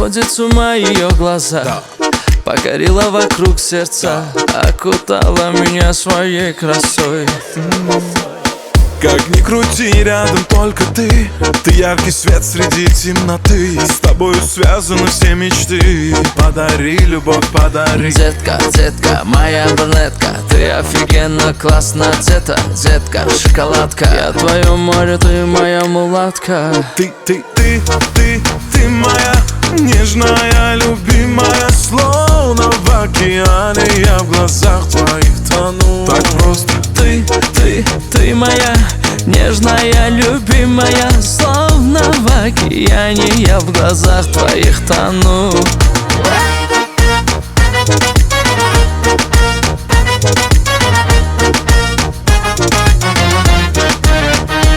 сводит с ума ее глаза. Покорила вокруг сердца, окутала меня своей красой. Как ни крути, рядом только ты. Ты яркий свет среди темноты. С тобою связаны все мечты. Подари любовь, подари. Детка, детка, моя брюнетка, ты офигенно классно одета. Детка, шоколадка, я твое море, ты моя мулатка. Ты моя нежная, любимая. Словно в океане я в глазах твоих тону. Так просто. Ты моя нежная, любимая. Словно в океане я в глазах твоих тону.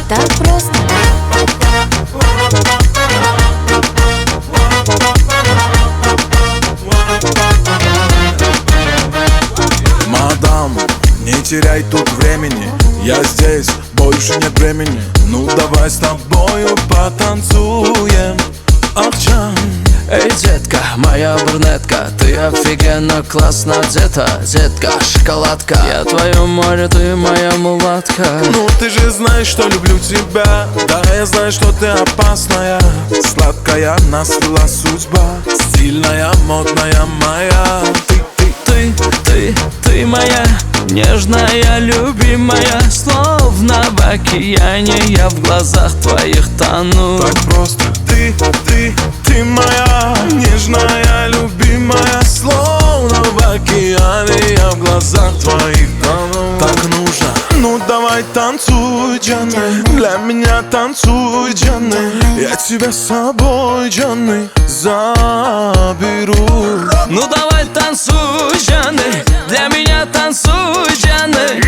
Так просто. Мадам, не теряй тут времени. Я здесь, больше нет времени. Ну давай с тобою потанцуем. Ахчан. Эй, детка, моя брюнетка, ты офигенно классно одета. Детка, шоколадка, я твое море, ты моя мулатка. Ну ты же знаешь, что люблю тебя. Да, я знаю, что ты опасная. Сладкая нас вела судьба. Стильная, модная моя. Ты моя нежная, любимая. Словно в океане я в глазах твоих тону. Так просто. Ты моя нежная, любимая. Словно в океане я в глазах твоих тону. Так нужно. Ну давай танцуй, Джанны. Для меня танцуй, Джанны. Я тебя с собой, Джанны, заберу. Ну давай танцуй, Джанны. Для меня танцуй, Джанны.